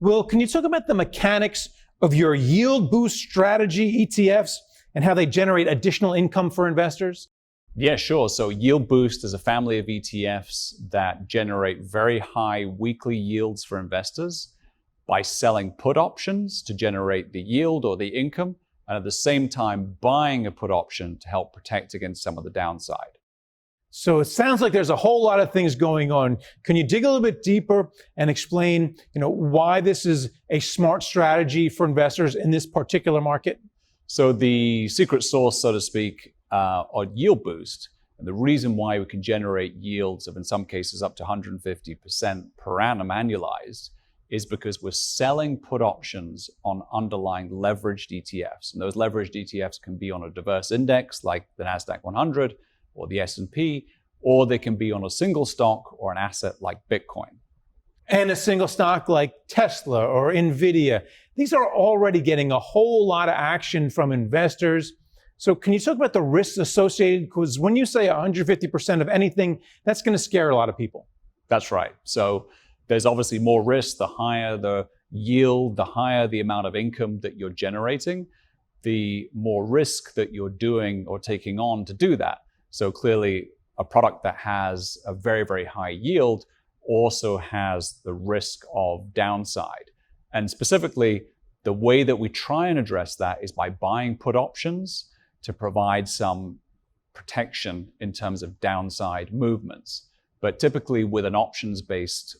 Will, can you talk about the mechanics of your yield boost strategy ETFs and how they generate additional income for investors? Yeah, sure. So YieldBOOST is a family of ETFs that generate very high weekly yields for investors by selling put options to generate the yield or the income, and at the same time buying a put option to help protect against some of the downside. So it sounds like there's a whole lot of things going on. Can you dig a little bit deeper and explain, why this is a smart strategy for investors in this particular market? So the secret sauce, so to speak, on YieldBOOST, and the reason why we can generate yields of, in some cases, up to 150% per annum annualized, is because we're selling put options on underlying leveraged ETFs. And those leveraged ETFs can be on a diverse index like the NASDAQ 100 or the S&P, or they can be on a single stock or an asset like Bitcoin. And a single stock like Tesla or Nvidia. These are already getting a whole lot of action from investors. So can you talk about the risks associated? Because when you say 150% of anything, that's going to scare a lot of people. That's right. So there's obviously more risk. The higher the yield, the higher the amount of income that you're generating, the more risk that you're doing or taking on to do that. So clearly, a product that has a very, very high yield also has the risk of downside. And specifically, the way that we try and address that is by buying put options to provide some protection in terms of downside movements. But typically with an options-based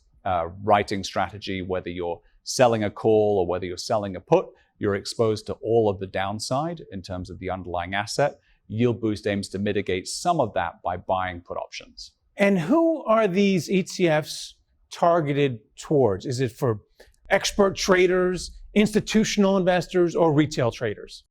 writing strategy, whether you're selling a call or whether you're selling a put, you're exposed to all of the downside in terms of the underlying asset. YieldBOOST aims to mitigate some of that by buying put options. And who are these ETFs targeted towards? Is it for expert traders, institutional investors, or retail traders?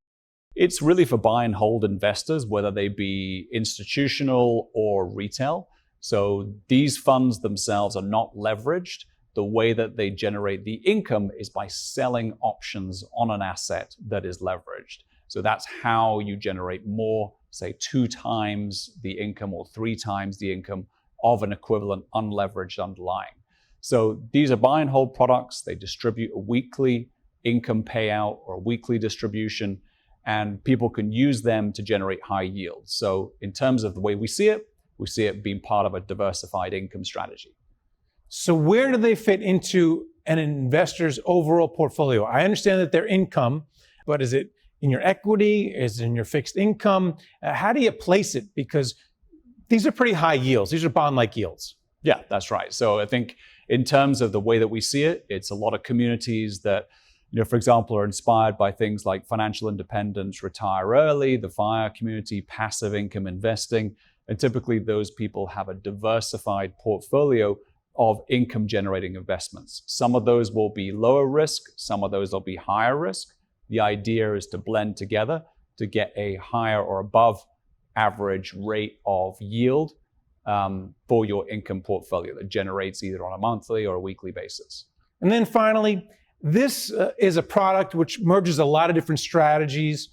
It's really for buy and hold investors, whether they be institutional or retail. So these funds themselves are not leveraged. The way that they generate the income is by selling options on an asset that is leveraged. So that's how you generate more, say 2 times the income or 3 times the income of an equivalent unleveraged underlying. So these are buy and hold products. They distribute a weekly income payout or a weekly distribution, and people can use them to generate high yields. So in terms of the way we see it being part of a diversified income strategy. So where do they fit into an investor's overall portfolio? I understand that they're income, but is it in your equity? Is it in your fixed income? How do you place it? Because these are pretty high yields. These are bond-like yields. Yeah, that's right. So I think in terms of the way that we see it, it's a lot of communities that, for example, are inspired by things like financial independence, retire early, the FIRE community, passive income investing. And typically those people have a diversified portfolio of income generating investments. Some of those will be lower risk, some of those will be higher risk. The idea is to blend together to get a higher or above average rate of yield for your income portfolio that generates either on a monthly or a weekly basis. And then finally, this is a product which merges a lot of different strategies.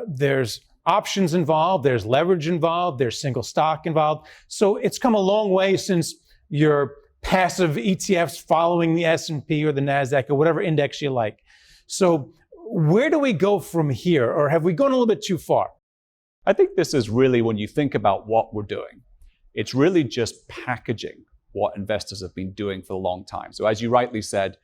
There's options involved, there's leverage involved, there's single stock involved. So it's come a long way since your passive ETFs following the S&P or the NASDAQ or whatever index you like. So where do we go from here? Or have we gone a little bit too far? I think this is really, when you think about what we're doing, it's really just packaging what investors have been doing for a long time. So as you rightly said,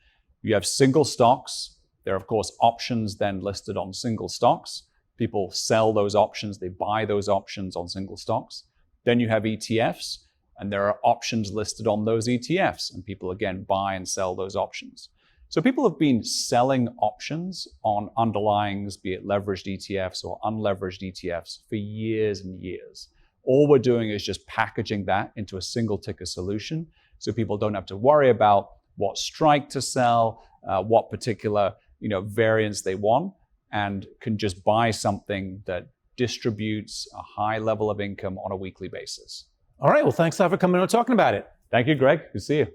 you have single stocks. There are, of course, options then listed on single stocks. People sell those options, they buy those options on single stocks. Then you have ETFs, and there are options listed on those ETFs, and people again buy and sell those options. So people have been selling options on underlyings, be it leveraged ETFs or unleveraged ETFs, for years and years. All we're doing is just packaging that into a single ticker solution, so people don't have to worry about what strike to sell, what particular variance they want, and can just buy something that distributes a high level of income on a weekly basis. All right, well, thanks a lot for coming on and talking about it. Thank you, Greg. Good to see you.